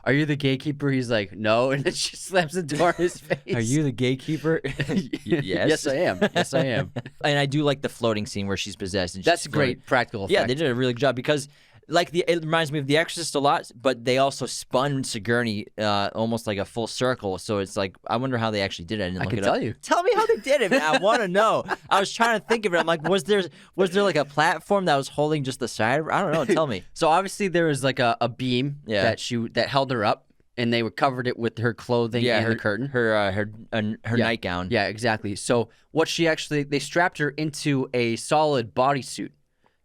are you the gatekeeper? He's like, no, and then she slaps the door in his face. Are you the gatekeeper? Yes. Yes, I am. Yes, I am. And I do like the floating scene where she's possessed. And That's she's a great practical effect. Yeah, they did a really good job because it reminds me of The Exorcist a lot, but they also spun Sigourney almost like a full circle. So it's like, I wonder how they actually did it. I didn't look can it tell up. you. Tell me how they did it, man. I want to know. I was trying to think of it. I'm like, was there like a platform that was holding just the side? I don't know. Tell me. So obviously there was like a beam that held her up, and they covered it with her clothing and her the curtain. Her nightgown. Yeah, exactly. So they strapped her into a solid bodysuit.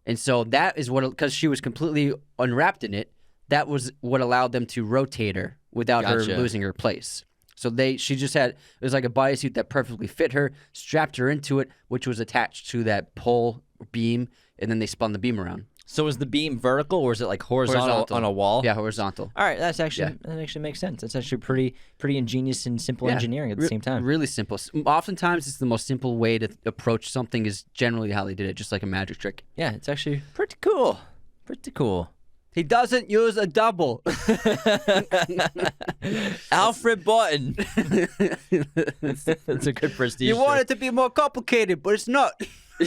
And so that is because she was completely unwrapped in it, that was what allowed them to rotate her without her losing her place. So she just had, it was like a bodysuit that perfectly fit her, strapped her into it, which was attached to that pole beam, and then they spun the beam around. So is the beam vertical or is it like horizontal on a wall? Yeah, horizontal. All right, that actually makes sense. That's actually pretty ingenious and simple engineering at the same time. Really simple. Oftentimes, it's the most simple way to approach something is generally how they did it, just like a magic trick. Yeah, it's actually pretty cool. Pretty cool. He doesn't use a double. Alfred Button. That's a good prestige. You want it to be more complicated, but it's not.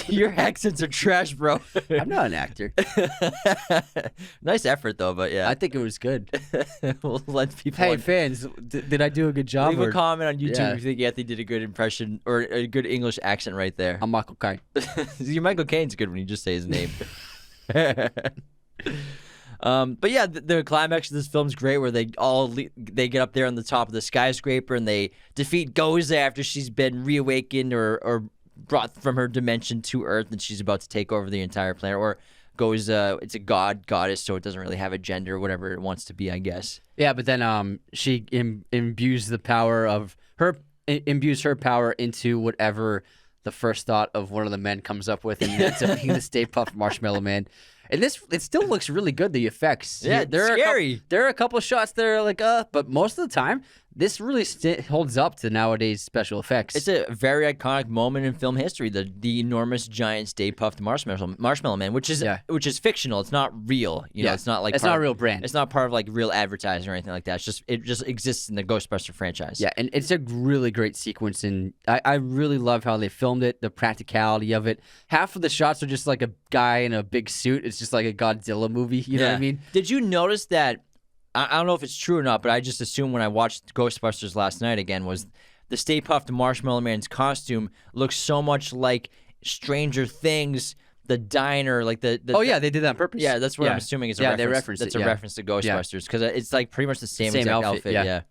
Your accents are trash, bro. I'm not an actor. Nice effort, though, but yeah. I think it was good. We'll let people... Hey, fans, did I do a good job? Leave a comment on YouTube if you think Anthony did a good impression or a good English accent right there. I'm Michael Caine. Your Michael Caine's good when you just say his name. But yeah, the climax of this film's great, where they get up there on the top of the skyscraper and they defeat Goza after she's been reawakened or brought from her dimension to Earth, and she's about to take over the entire planet. Or Goza, it's a goddess, so it doesn't really have a gender, whatever it wants to be, I guess. Yeah, but then she imbues her power into whatever the first thought of one of the men comes up with, and ends up being the Stay Puft Marshmallow Man. And it still looks really good, the effects. Yeah, it's scary. There are a couple shots that are like, but most of the time, this really holds up to nowadays special effects. It's a very iconic moment in film history, the enormous giant Stay Puft Marshmallow Man, which is fictional. It's not real. You know, it's not like it's not a real brand. It's not part of like real advertising or anything like that. It just exists in the Ghostbuster franchise. Yeah, and it's a really great sequence, and I really love how they filmed it, the practicality of it. Half of the shots are just like a guy in a big suit. It's just like a Godzilla movie. You know what I mean? Did you notice that? I don't know if it's true or not, but I just assumed when I watched Ghostbusters last night again was the Stay Puft Marshmallow Man's costume looks so much like Stranger Things, the diner, like the they did that on purpose. Yeah, that's what I'm assuming is a reference. They referenced that's a reference to Ghostbusters because it's like pretty much the same exact outfit. Yeah.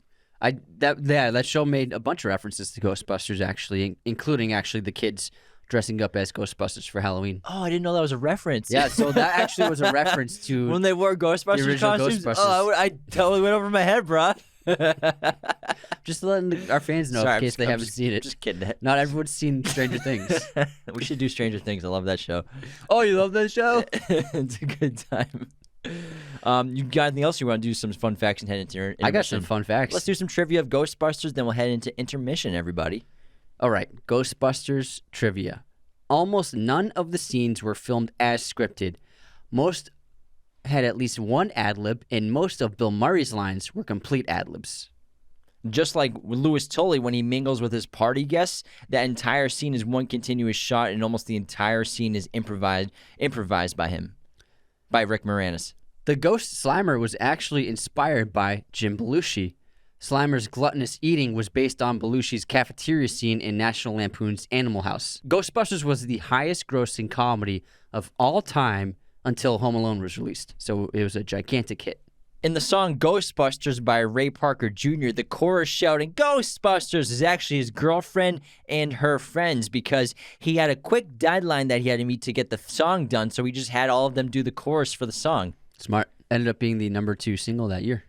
That show made a bunch of references to Ghostbusters, actually, including actually the kids dressing up as Ghostbusters for Halloween. Oh, I didn't know that was a reference. Yeah, so that actually was a reference to when they wore Ghostbusters costumes. Ghostbusters. Oh, I totally went over my head, bro. Just letting our fans know in case they haven't seen it. Just kidding. Not everyone's seen Stranger Things. We should do Stranger Things. I love that show. Oh, you love that show? It's a good time. You got anything else you want to do? Some fun facts and head into intermission? I got some fun facts. Let's do some trivia of Ghostbusters, then we'll head into intermission, everybody. All right, Ghostbusters trivia. Almost none of the scenes were filmed as scripted. Most had at least one ad-lib, and most of Bill Murray's lines were complete ad-libs. Just like Louis Tully when he mingles with his party guests, that entire scene is one continuous shot, and almost the entire scene is improvised by him, by Rick Moranis. The Ghost Slimer was actually inspired by Jim Belushi. Slimer's gluttonous eating was based on Belushi's cafeteria scene in National Lampoon's Animal House. Ghostbusters was the highest-grossing comedy of all time until Home Alone was released, so it was a gigantic hit. In the song Ghostbusters by Ray Parker Jr., the chorus shouting, "Ghostbusters," is actually his girlfriend and her friends because he had a quick deadline that he had to meet to get the song done, so he just had all of them do the chorus for the song. Smart. Ended up being the #2 single that year.